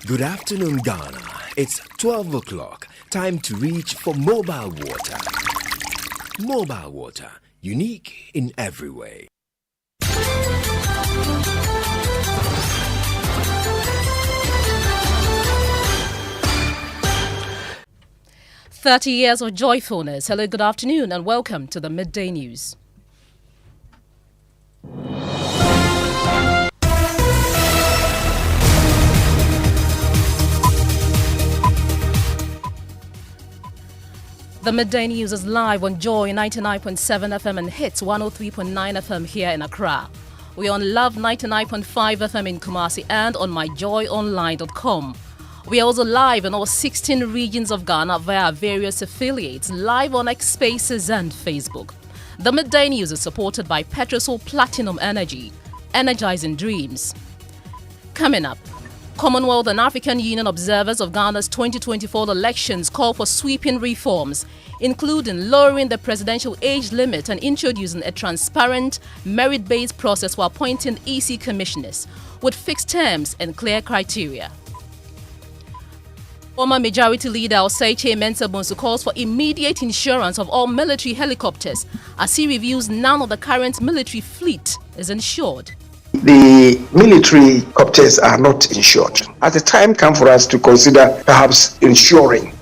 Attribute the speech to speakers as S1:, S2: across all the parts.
S1: Good afternoon, Ghana. It's 12 o'clock. Time to reach for mobile water. Mobile water, unique in every way.
S2: "30 years of joyfulness." Hello, good afternoon, and welcome to the Midday News. The Midday News is live on Joy 99.7 FM and Hits 103.9 FM here in Accra. We're on Love 99.5 FM in Kumasi and on myjoyonline.com. We are also live in all 16 regions of Ghana via various affiliates, live on X Spaces and Facebook. The Midday News is supported by Petrosol Platinum Energy, energizing dreams. Coming up, Commonwealth and African Union observers of Ghana's 2024 elections call for sweeping reforms, including lowering the presidential age limit and introducing a transparent, merit-based process for appointing EC commissioners with fixed terms and clear criteria. Former Majority Leader Oseiche Mensah Bonsu calls for immediate insurance of all military helicopters as he reviews none of the current military fleet is insured.
S3: The military copters are not insured. At the time comes for us to consider perhaps insuring.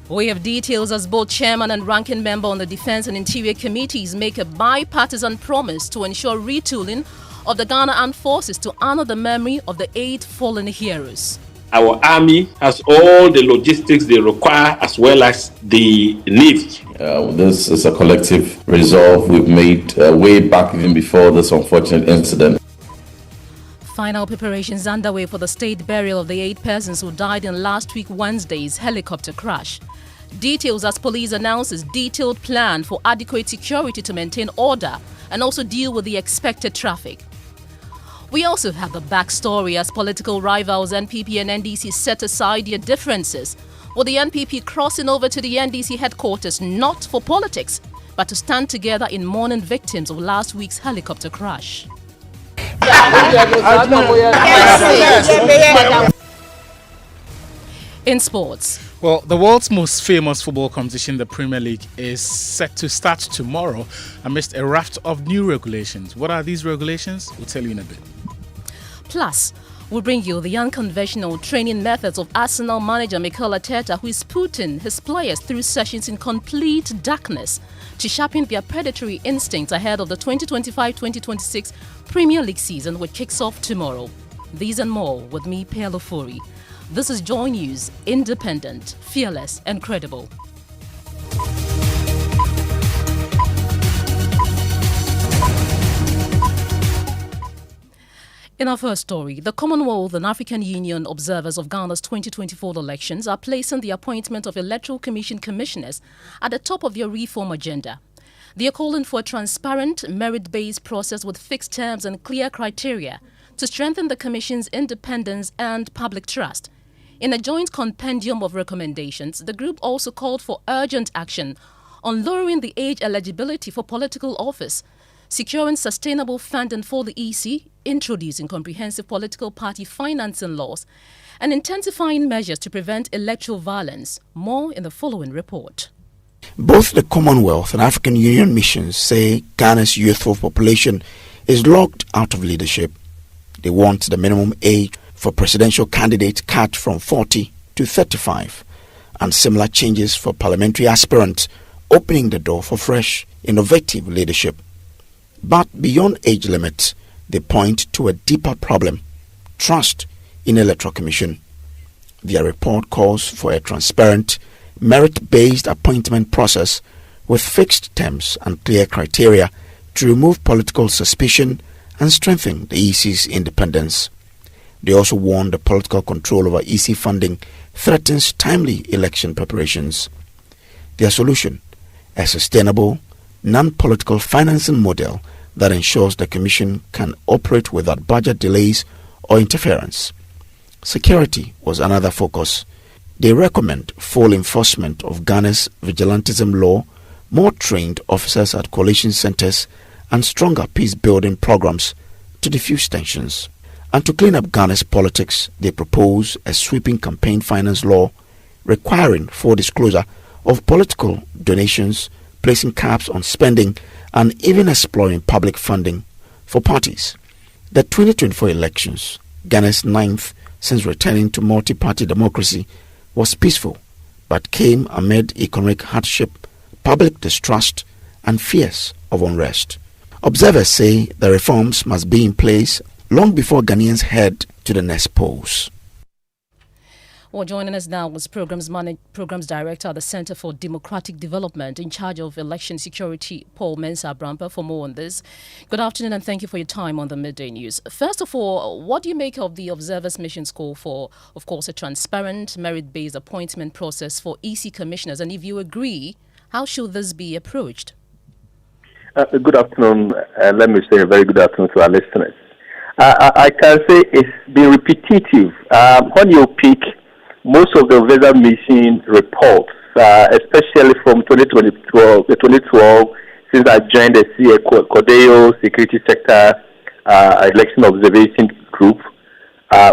S2: We have details as both chairman and ranking member on the Defense and Interior Committees make a bipartisan promise to ensure retooling of the Ghana Armed Forces to honor the memory of the 8 fallen heroes.
S4: Our army has all the logistics they require as well as the needs.
S5: This is a collective resolve we've made way back even before this unfortunate incident.
S2: Final preparations underway for the state burial of the 8 persons who died in last week Wednesday's helicopter crash. Details as police announces detailed plan for adequate security to maintain order and also deal with the expected traffic. We also have the backstory as political rivals NPP and NDC set aside their differences, with the NPP crossing over to the NDC headquarters not for politics, but to stand together in mourning victims of last week's helicopter crash. In sports.
S6: Well, the world's most famous football competition, the Premier League, is set to start tomorrow amidst a raft of new regulations. What are these regulations? We'll tell you in a bit.
S2: Plus, we'll bring you the unconventional training methods of Arsenal manager Mikel Arteta, who is putting his players through sessions in complete darkness to sharpen their predatory instincts ahead of the 2025-2026 Premier League season, which kicks off tomorrow. These and more with me, Ofori. This is Joy News, independent, fearless and credible. In our first story, the Commonwealth and African Union observers of Ghana's 2024 elections are placing the appointment of Electoral Commission commissioners at the top of their reform agenda. They are calling for a transparent, merit-based process with fixed terms and clear criteria to strengthen the Commission's independence and public trust. In a joint compendium of recommendations, the group also called for urgent action on lowering the age eligibility for political office, securing sustainable funding for the EC, introducing comprehensive political party financing laws, and intensifying measures to prevent electoral violence. More in the following report.
S7: Both the Commonwealth and African Union missions say Ghana's youthful population is locked out of leadership. They want the minimum age for presidential candidates cut from 40 to 35, and similar changes for parliamentary aspirants, opening the door for fresh, innovative leadership. But beyond age limits, they point to a deeper problem: trust in Electoral Commission. Their report calls for a transparent, merit-based appointment process with fixed terms and clear criteria to remove political suspicion and strengthen the EC's independence. They also warn the political control over EC funding threatens timely election preparations. Their solution: a sustainable, non-political financing model that ensures the Commission can operate without budget delays or interference. Security was another focus. They recommend full enforcement of Ghana's vigilantism law, more trained officers at coalition centers, and stronger peace-building programs to diffuse tensions. And to clean up Ghana's politics, they propose a sweeping campaign finance law requiring full disclosure of political donations, placing caps on spending, and even exploring public funding for parties. The 2024 elections, Ghana's ninth since returning to multi-party democracy, was peaceful, but came amid economic hardship, public distrust, and fears of unrest. Observers say the reforms must be in place long before Ghanaians head to the next polls.
S2: Well, joining us now was Programs Director at the Center for Democratic Development in charge of election security, Paul Mensah-Brampa, for more on this. Good afternoon and thank you for your time on the Midday News. First of all, what do you make of the Observers Mission's call for, of course, a transparent, merit-based appointment process for EC commissioners? And if you agree, how should this be approached?
S8: Good afternoon. Let me say a very good afternoon to our listeners. I can say it's been repetitive. When you pick most of the Observer Mission reports, especially from 2012, since I joined the CODEO Security Sector Election Observation Group,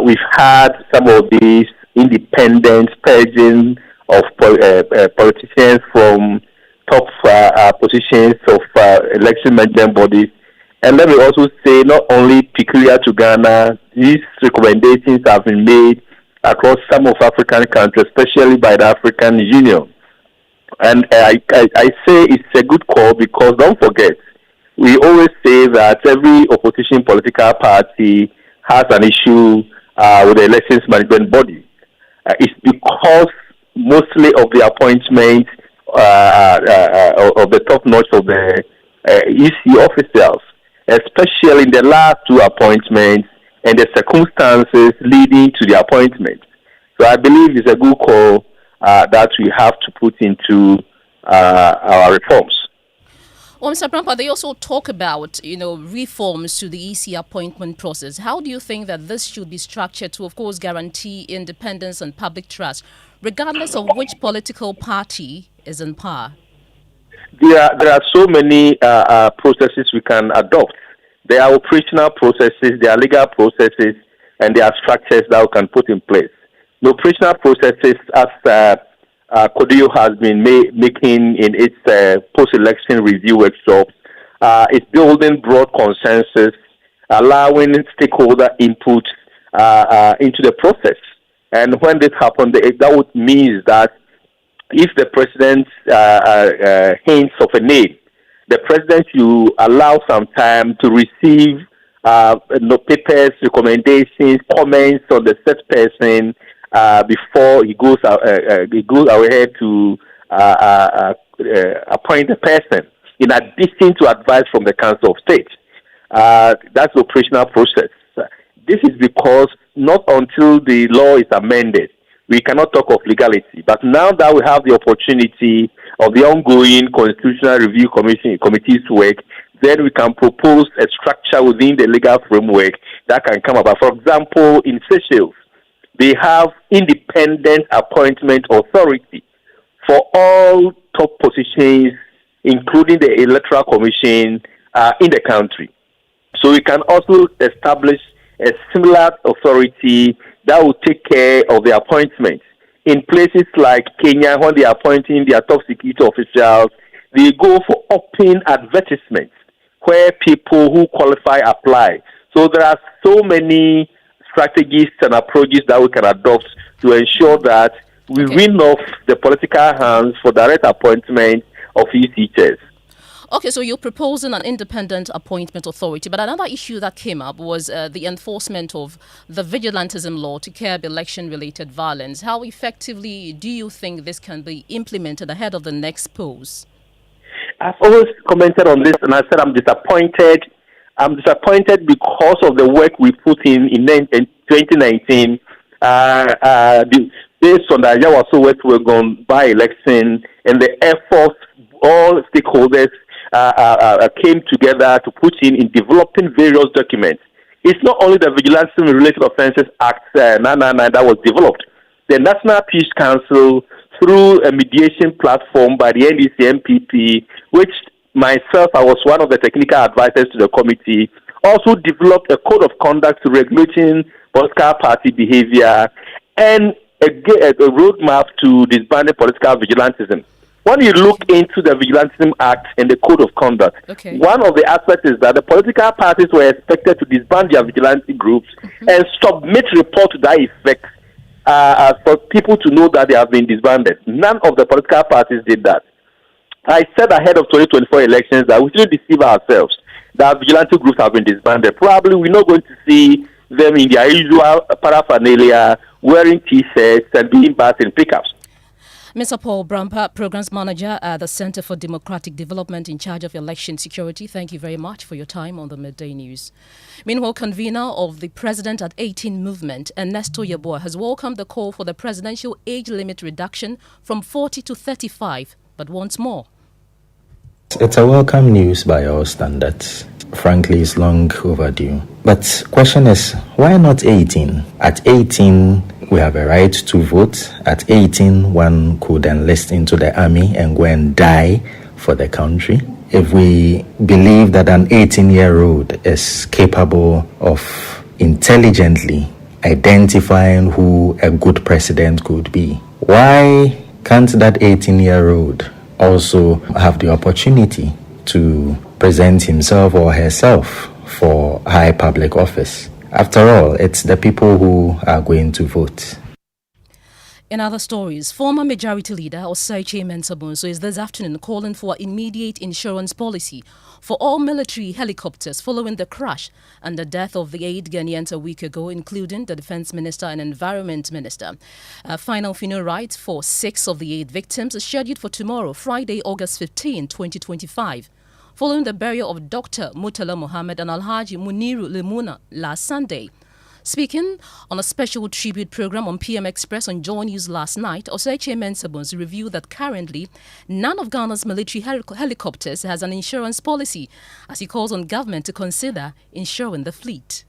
S8: we've had some of these independent purging of politicians from top positions of election management bodies. And let me also say, not only peculiar to Ghana, these recommendations have been made across some of African countries, especially by the African Union. And I say it's a good call because don't forget, we always say that every opposition political party has an issue with the elections management body. It's because mostly of the appointment of the top notch of the EC officials, especially in the last two appointments and the circumstances leading to the appointment. So I believe it's a good call that we have to put into our reforms.
S2: Well, Mr. Brampa, they also talk about, reforms to the EC appointment process. How do you think that this should be structured to, of course, guarantee independence and public trust, regardless of which political party is in power?
S8: There are so many processes we can adopt. There are operational processes, there are legal processes, and there are structures that we can put in place. The operational processes, as CODEO has been making in its post-election review workshops, is building broad consensus, allowing stakeholder input into the process. And when this happens, that would mean that if the president hints of a name, the president will allow some time to receive papers, recommendations, comments on the set person before he goes ahead to appoint the person, in addition to advice from the Council of State. That's the operational process. This is because not until the law is amended, we cannot talk of legality. But now that we have the opportunity of the ongoing Constitutional Review Committee's work, then we can propose a structure within the legal framework that can come about. For example, in Seychelles, they have independent appointment authority for all top positions, including the Electoral Commission in the country. So we can also establish a similar authority that will take care of the appointments. In places like Kenya, when they are appointing their top security officials, they go for open advertisements where people who qualify apply. So there are so many strategies and approaches that we can adopt to ensure that we win off the political hands for direct appointment of EC chairs.
S2: Okay, so you're proposing an independent appointment authority, but another issue that came up was the enforcement of the vigilantism law to curb election-related violence. How effectively do you think this can be implemented ahead of the next polls?
S8: I've always commented on this, and I said I'm disappointed. I'm disappointed because of the work we put in 2019, based on the Ayawaso West Wagon by-election and the efforts all stakeholders came together to put in developing various documents. It's not only the Vigilance-Related Offences Act 999 that was developed. The National Peace Council, through a mediation platform by the NDC MPP, which myself, I was one of the technical advisors to the committee, also developed a code of conduct to regulating political party behavior and a roadmap to disbanding political vigilantism. When you look into the Vigilantism Act and the Code of Conduct, one of the aspects is that the political parties were expected to disband their vigilante groups and submit report to that effect for people to know that they have been disbanded. None of the political parties did that. I said ahead of 2024 elections that we shouldn't deceive ourselves that vigilante groups have been disbanded. Probably we're not going to see them in their usual paraphernalia, wearing T-shirts and doing bats in pickups.
S2: Mr. Paul Brampa, Programs Manager at the Center for Democratic Development in charge of election security, thank you very much for your time on the Midday News. Meanwhile, convener of the President at 18 movement, Ernesto Yeboah, has welcomed the call for the presidential age limit reduction from 40 to 35, but wants more.
S9: It's a welcome news by all standards. Frankly, it's long overdue. But question is, why not 18? At 18, we have a right to vote. At 18, one could enlist into the army and go and die for the country. If we believe that an 18-year-old is capable of intelligently identifying who a good president could be, why can't that 18-year-old also have the opportunity to present himself or herself for high public office? After all, it's the people who are going to vote.
S2: In other stories, former Majority Leader Osaiche Mensah-Bonsu is this afternoon calling for an immediate insurance policy for all military helicopters following the crash and the death of the 8 Ghanaians a week ago, including the Defense Minister and Environment Minister. Final funeral rites for 6 of the 8 victims is scheduled for tomorrow, Friday, August 15, 2025. Following the burial of Dr. Murtala Mohammed and Alhaji Muniru Lemuna last Sunday. Speaking on a special tribute program on PM Express on Joy News last night, Osaiche Mensah-Bonsu revealed that currently none of Ghana's military helicopters has an insurance policy, as he calls on government to consider insuring the fleet.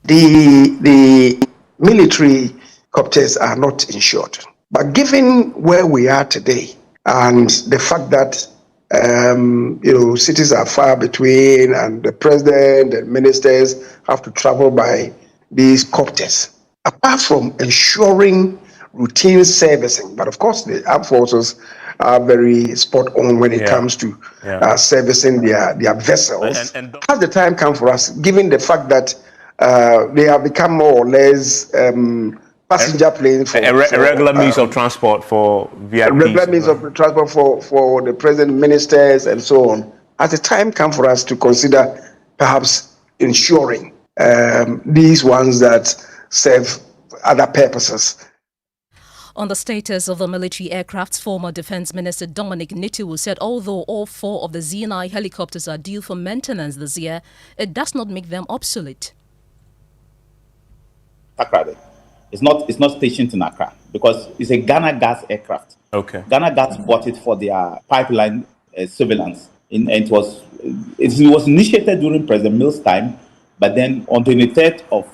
S3: The military copters are not insured. But given where we are today and the fact that cities are far between and the president and ministers have to travel by these copters, apart from ensuring routine servicing, but of course the armed forces are very spot on when it comes to servicing their vessels. And has the time come for us, given the fact that they have become more or less passenger planes for
S10: a regular means of transport for VIPs?
S3: Regular means of transport for the president, ministers, and so on. Has the time come for us to consider perhaps insuring these ones that serve other purposes?
S2: On the status of the military aircrafts, former Defense Minister Dominic Nitiwu said although all 4 of the Z9 helicopters are due for maintenance this year, it does not make them obsolete.
S11: Accra, it's not stationed in Accra because it's a Ghana Gas aircraft.
S10: Okay.
S11: Ghana Gas bought it for their pipeline surveillance, and it was initiated during President Mills' time. But then on 23rd of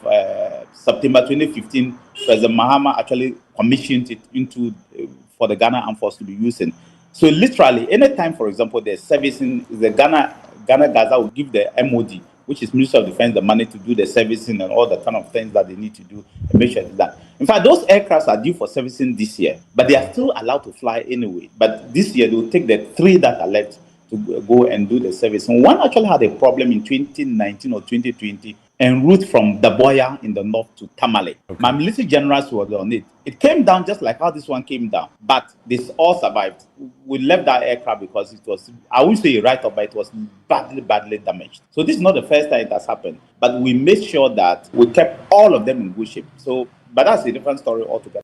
S11: September 2015, President Mahama actually commissioned it for the Ghana Armed Force to be using. So literally, anytime, for example, they're servicing, the Ghana Gaza will give the MOD, which is Ministry of Defense, the money to do the servicing and all the kind of things that they need to do and make sure it's done. In fact, those aircrafts are due for servicing this year, but they are still allowed to fly anyway. But this year, they will take the 3 that are left to go and do the service. And one actually had a problem in 2019 or 2020 en route from Daboya in the north to Tamale. Okay. My military generals were on it. It came down just like how this one came down, but this all survived. We left that aircraft because it was, I wouldn't say a write-off, but it was badly damaged. So this is not the first time it has happened, but we made sure that we kept all of them in good shape. So, but that's a different story altogether.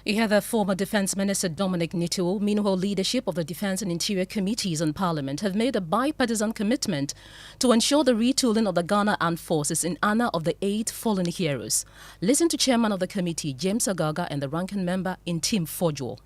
S2: You hear the former Defense Minister Dominic Nitiwu. Meanwhile, leadership of the Defense and Interior Committees in Parliament have made a bipartisan commitment to ensure the retooling of the Ghana Armed Forces in honor of the 8 fallen heroes. Listen to Chairman of the committee, James Agaga, and the ranking member in Team Fojo.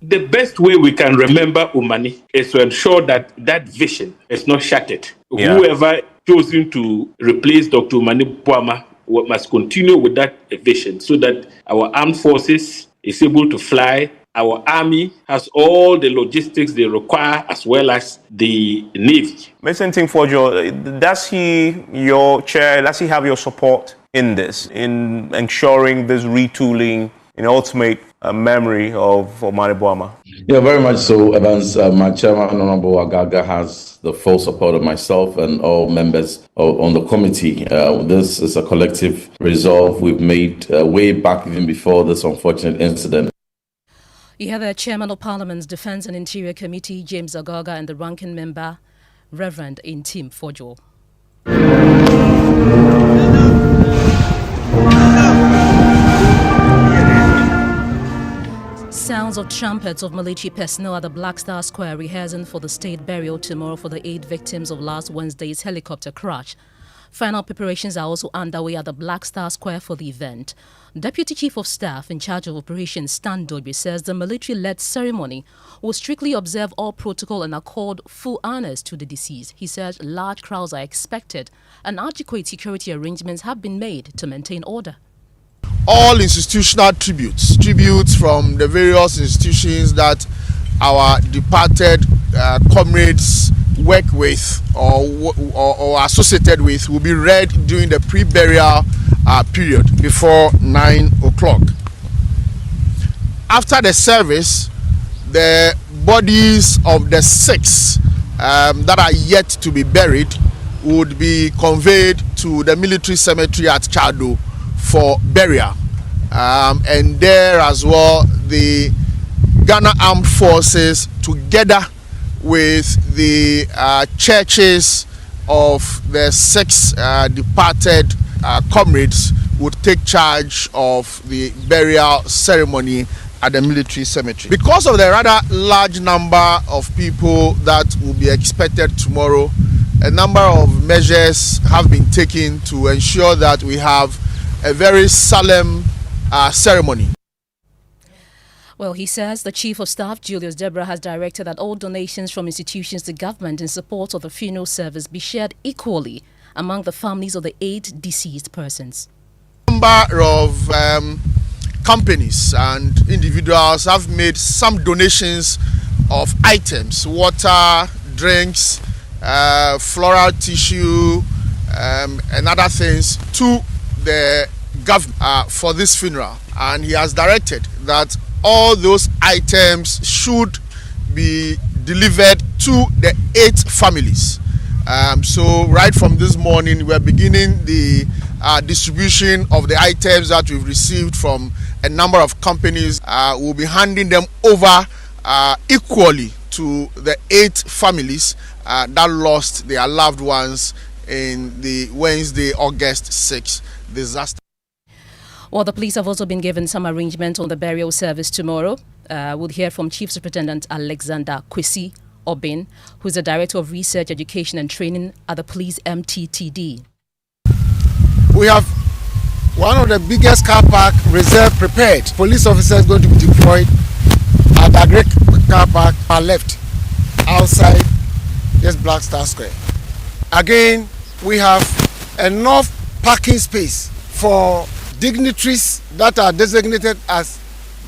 S4: The best way we can remember Umani is to ensure that that vision is not shattered. Yeah. Whoever chosen to replace Dr. Umani Puama must continue with that vision so that our armed forces is able to fly our army has all the logistics they require, as well as the navy.
S10: Mr. Ntimfojo, does he have your support in this, in ensuring this retooling in ultimate memory of Omani Boama?
S5: Yeah, very much so, Evans. My chairman, Honorable Agaga, has the full support of myself and all members on the committee. This is a collective resolve we've made way back even before this unfortunate incident.
S2: You have the Chairman of Parliament's Defence and Interior Committee, James Agaga, and the ranking member, Reverend Ntimfojo. Sounds of trumpets of military personnel at the Black Star Square rehearsing for the state burial tomorrow for the 8 victims of last Wednesday's helicopter crash. Final preparations are also underway at the Black Star Square for the event. Deputy Chief of Staff in charge of operations Stan Dodge says the military-led ceremony will strictly observe all protocol and accord full honors to the deceased. He says large crowds are expected and adequate security arrangements have been made to maintain order.
S12: All institutional tributes from the various institutions that our departed comrades work with or associated with will be read during the pre-burial period before 9 o'clock. After the service, the bodies of the 6 that are yet to be buried would be conveyed to the military cemetery at Chado for burial, and there as well the Ghana Armed Forces, together with the churches of the 6 departed comrades, would take charge of the burial ceremony at the military cemetery. Because of the rather large number of people that will be expected tomorrow, a number of measures have been taken to ensure that we have a very solemn ceremony.
S2: Well, he says the Chief of Staff, Julius Deborah, has directed that all donations from institutions to government in support of the funeral service be shared equally among the families of the 8 deceased persons.
S12: A number of companies and individuals have made some donations of items, water, drinks, floral tissue, and other things to the government for this funeral, and he has directed that all those items should be delivered to the 8 families. So right from this morning, we're beginning the distribution of the items that we've received from a number of companies. We'll be handing them over equally to the 8 families that lost their loved ones in the Wednesday, August 6th disaster.
S2: Well, the police have also been given some arrangement on the burial service tomorrow. We'll hear from Chief Superintendent Alexander Kwesi Obin, who's the Director of Research, Education and Training at the Police MTTD.
S12: We have one of the biggest car park reserve prepared. Police officers going to be deployed at the great car park on left, outside this Black Star Square. Again, we have enough parking space for dignitaries that are designated as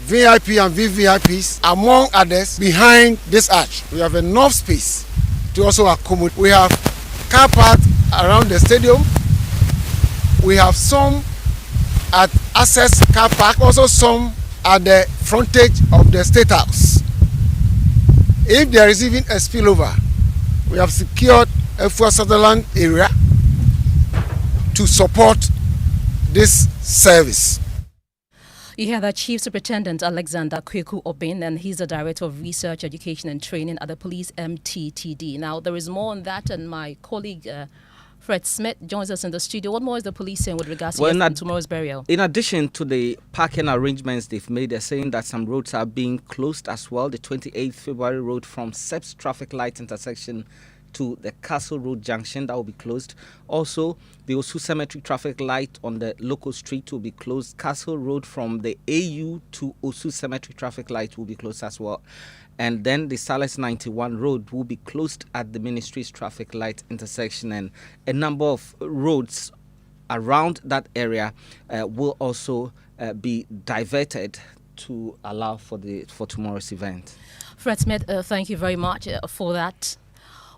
S12: VIP and VVIPs, among others, behind this arch. We have enough space to also accommodate. We have car park around the stadium. We have some at Access car park, also some at the frontage of the State House. If there is even a spillover, we have secured a Fuwa Sutherland area to support this service.
S2: You hear that Chief Superintendent Alexander Kwesi Obin, and he's the Director of Research, Education and Training at the Police MTTD. Now, there is more on that, and my colleague Fred Smith joins us in the studio. What more is the police saying with regards to tomorrow's burial?
S13: In addition to the parking arrangements they've made, they're saying that some roads are being closed as well. The 28th February road from SEPS traffic light intersection to the Castle Road junction, that will be closed. Also, the Osu Cemetery traffic light on the local street will be closed. Castle Road from the AU to Osu Cemetery traffic light will be closed as well. And then the Salas 91 road will be closed at the Ministry's traffic light intersection, and a number of roads around that area will also be diverted to allow for tomorrow's event.
S2: Fred Smith, thank you very much for that.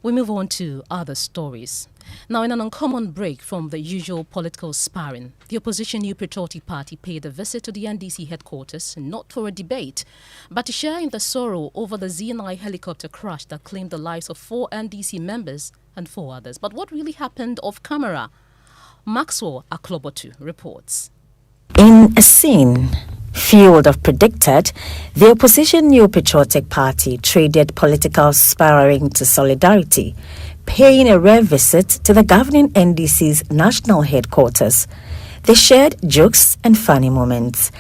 S2: We move on to other stories. Now, in an uncommon break from the usual political sparring, the opposition New Patriotic Party paid a visit to the NDC headquarters, not for a debate, but to share in the sorrow over the Z9 helicopter crash that claimed the lives of 4 NDC members and 4 others. But what really happened off camera? Maxwell Aklobotu reports.
S14: In a scene few would have predicted, the opposition New Patriotic Party traded political sparring to solidarity, paying a rare visit to the governing NDC's national headquarters. They shared jokes and funny moments.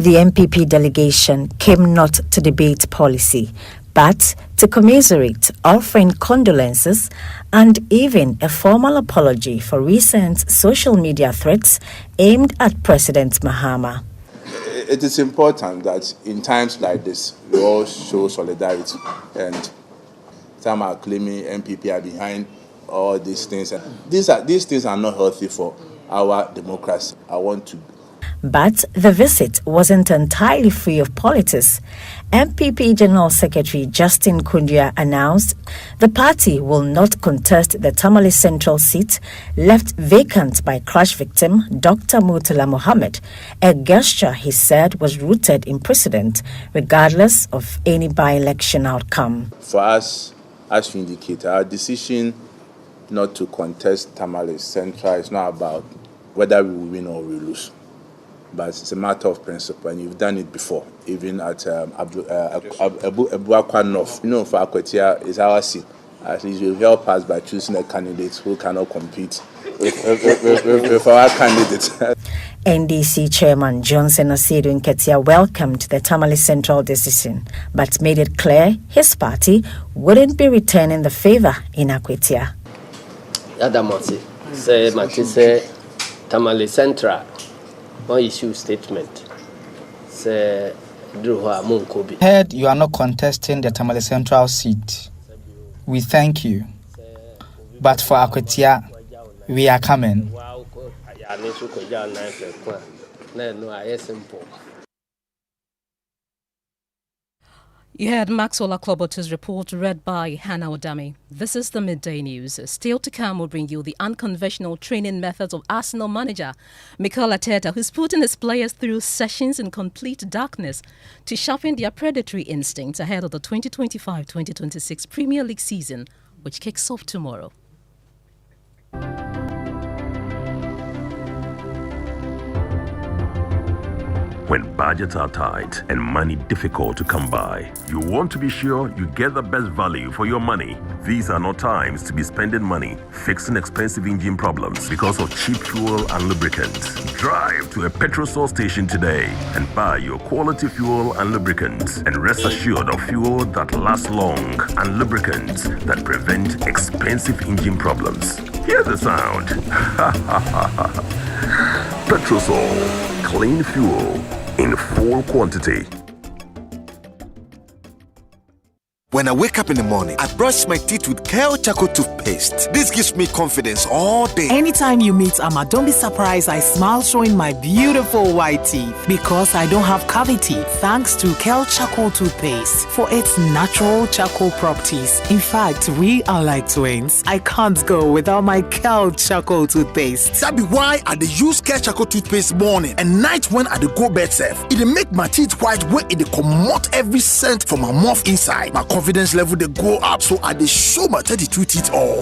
S14: The MPP delegation came not to debate policy, but to commiserate, offering condolences and even a formal apology for recent social media threats aimed at President Mahama.
S15: It is important that in times like this, we all show solidarity. And some are claiming MPP are behind all these things. And these things are not healthy for our democracy.
S14: But the visit wasn't entirely free of politics. MPP General Secretary Justin Kundia announced the party will not contest the Tamale Central seat left vacant by crash victim Dr. Murtala Mohammed, a gesture he said was rooted in precedent, regardless of any by-election outcome.
S15: For us, as we indicate, our decision not to contest Tamale Central is not about whether we will win or we lose. But it's a matter of principle, and you've done it before, even at Abuakwa North. For Akwetia, it's our seat. At least you help us by choosing a candidate who cannot compete with our candidate.
S14: NDC Chairman Johnson Asidu Nketia welcomed the Tamale Central decision, but made it clear his party wouldn't be returning the favor in Akwetia.
S16: Yadamosi, say Matisse Tamale Central. One issue statement.
S17: Heard you are not contesting the Tamale Central seat. We thank you. But for Akwetia, we are coming.
S2: You heard Maxwell Aklobotu's report read by Hannah Odami. This is the Midday News. Still to come, will bring you the unconventional training methods of Arsenal manager Mikel Arteta, who's putting his players through sessions in complete darkness to sharpen their predatory instincts ahead of the 2025-2026 Premier League season, which kicks off tomorrow.
S18: When budgets are tight and money difficult to come by, you want to be sure you get the best value for your money. These are not times to be spending money fixing expensive engine problems because of cheap fuel and lubricants. Drive to a petrol source station today and buy your quality fuel and lubricants, and rest assured of fuel that lasts long and lubricants that prevent expensive engine problems. Hear the sound. Petrosol, clean fuel in full quantity.
S19: When I wake up in the morning, I brush my teeth with Kale Charcoal toothpaste. This gives me confidence all day.
S20: Anytime you meet Amma, don't be surprised I smile showing my beautiful white teeth because I don't have cavity thanks to Kale Charcoal toothpaste for its natural charcoal properties. In fact, we are like twins. I can't go without my Kale Charcoal toothpaste.
S19: That be why I dey use Kale Charcoal toothpaste morning and night when I dey go bed safe. It dey make my teeth white when it dey comot every scent from my mouth inside. My confidence level they go up, so I dey show my 32 teeth all.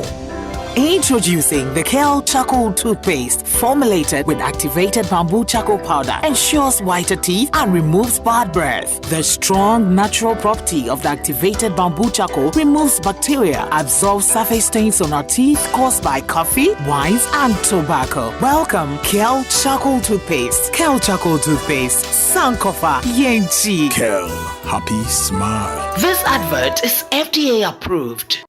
S20: Introducing the Kale Charcoal toothpaste, formulated with activated bamboo charcoal powder, ensures whiter teeth and removes bad breath. The strong natural property of the activated bamboo charcoal removes bacteria, absorbs surface stains on our teeth caused by coffee, wines, and tobacco. Welcome, Kale Charcoal toothpaste. Kale Charcoal toothpaste, Sankofa Yenchi.
S19: Kale, happy smile.
S20: This advert is FDA approved.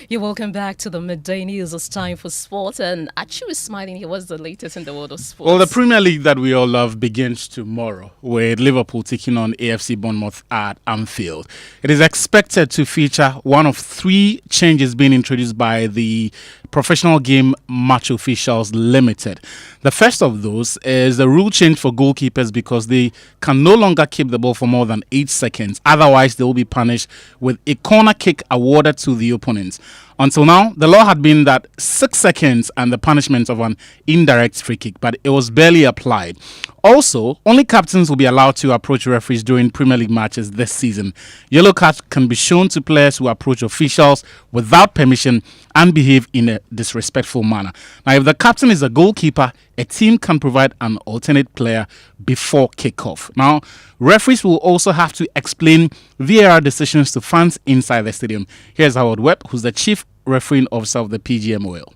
S2: You're welcome back to the Midday News. It's time for sports, and Achu is smiling. He was the latest in the world of sports.
S6: Well, the Premier League that we all love begins tomorrow with Liverpool taking on AFC Bournemouth at Anfield. It is expected to feature one of 3 changes being introduced by the Professional Game Match Officials Limited. The first of those is the rule change for goalkeepers because they can no longer keep the ball for more than 8 seconds. Otherwise, they will be punished with a corner kick awarded to the opponents. Until now, the law had been that 6 seconds and the punishment of an indirect free kick, but it was barely applied. Also, only captains will be allowed to approach referees during Premier League matches this season. Yellow cards can be shown to players who approach officials without permission and behave in a disrespectful manner. Now, if the captain is a goalkeeper, a team can provide an alternate player before kickoff. Now, referees will also have to explain VAR decisions to fans inside the stadium. Here's Howard Webb, who's the chief refereeing officer of the PGMOL.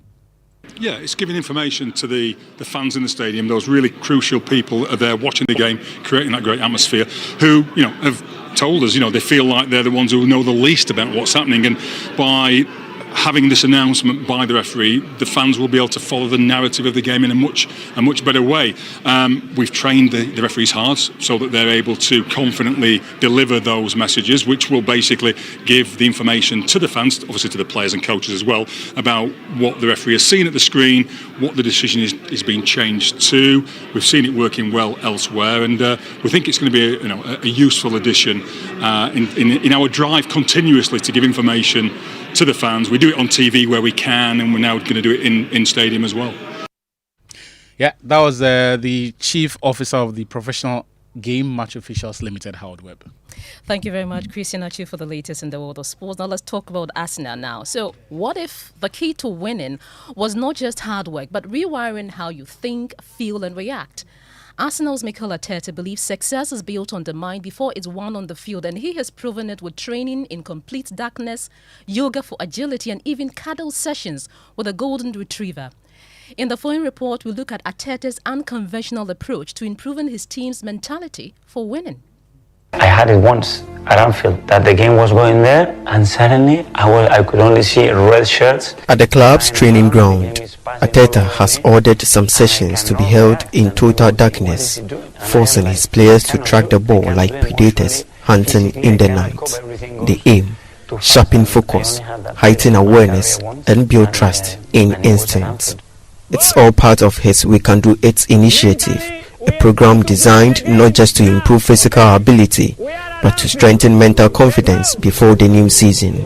S21: Yeah, it's giving information to the fans in the stadium. Those really crucial people are there watching the game, creating that great atmosphere, who, have told us, they feel like they're the ones who know the least about what's happening. And by having this announcement by the referee, the fans will be able to follow the narrative of the game in a much better way. We've trained the referees hard so that they're able to confidently deliver those messages, which will basically give the information to the fans, obviously to the players and coaches as well, about what the referee has seen at the screen, what the decision is being changed to. We've seen it working well elsewhere, and we think it's going to be a useful addition in our drive continuously to give information to the fans. We do it on TV where we can, and we're now going to do it in stadium as well.
S6: Yeah, that was the chief officer of the Professional Game Match Officials Limited, Howard Webb.
S2: Thank you very much, Christian Achu, for the latest in the world of sports. Now let's talk about Arsenal now. So what if the key to winning was not just hard work, but rewiring how you think, feel and react? Arsenal's Mikel Arteta believes success is built on the mind before it's won on the field, and he has proven it with training in complete darkness, yoga for agility, and even cuddle sessions with a golden retriever. In the following report, we'll look at Arteta's unconventional approach to improving his team's mentality for winning.
S22: I had it once at Anfield that the game was going there, and suddenly I could only see red shirts.
S23: At the club's training ground, Arteta has ordered some sessions to be held in total darkness, forcing his players to track the ball like predators hunting in the night. The aim: sharpen focus, heighten awareness, and build trust in instincts. It's all part of his We Can Do It initiative, a program designed not just to improve physical ability, but to strengthen mental confidence before the new season.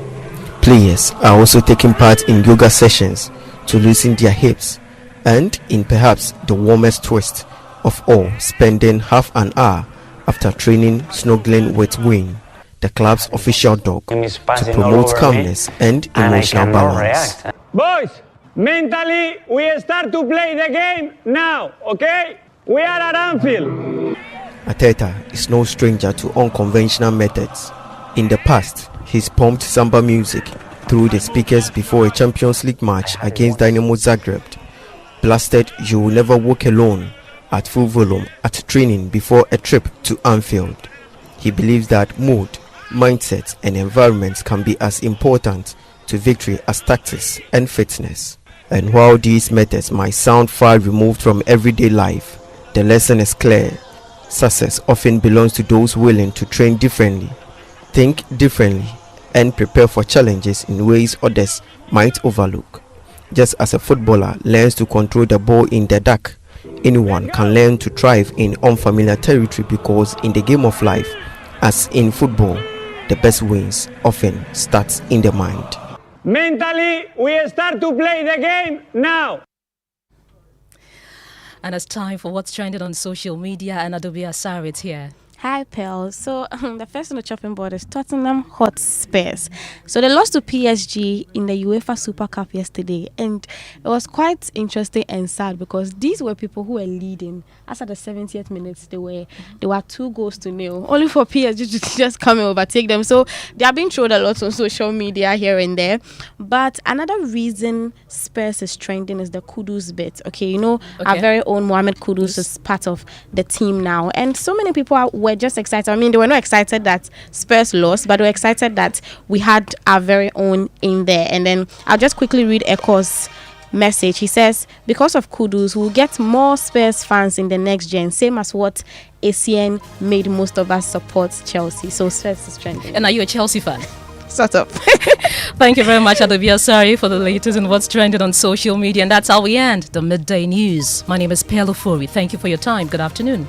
S23: Players are also taking part in yoga sessions to loosen their hips, and in perhaps the warmest twist of all, spending half an hour after training snuggling with Wayne, the club's official dog, to promote calmness and emotional balance.
S24: Boys, mentally we start to play the game now, okay? We are at Anfield.
S23: Arteta is no stranger to unconventional methods. In the past, he's pumped samba music through the speakers before a Champions League match against Dynamo Zagreb, blasted You Will Never Walk Alone at full volume at training before a trip to Anfield. He believes that mood, mindset and environment can be as important to victory as tactics and fitness. And while these methods might sound far removed from everyday life, the lesson is clear. Success often belongs to those willing to train differently, think differently, and prepare for challenges in ways others might overlook. Just as a footballer learns to control the ball in the dark, anyone can learn to thrive in unfamiliar territory, because in the game of life, as in football, the best wins often starts in the mind.
S24: Mentally, we start to play the game now.
S2: And it's time for what's trending on social media, and Adobe Asarit here.
S25: Hi, Pearl. So the first on the chopping board is Tottenham Hotspurs. So they lost to PSG in the UEFA Super Cup yesterday, and it was quite interesting and sad because these were people who were leading. As at the 70th minute, they were 2-0, only for PSG to just come and overtake them. So they are being showed a lot on social media here and there. But another reason Spurs is trending is the Kudus bit. Okay, our very own Mohamed Kudus is part of the team now, and so many people were just excited. I mean, they were not excited that Spurs lost, but they were excited that we had our very own in there. And then I'll just quickly read Eko's message. He says, because of Kudus, we'll get more Spurs fans in the next gen, same as what ACN made most of us support Chelsea. So Spurs is trending.
S2: And are you a Chelsea fan?
S25: Sort of.
S2: Thank you very much, Adobia Sari, for the latest and what's trending on social media. And that's how we end the Midday News. My name is Ofori. Thank you for your time. Good afternoon.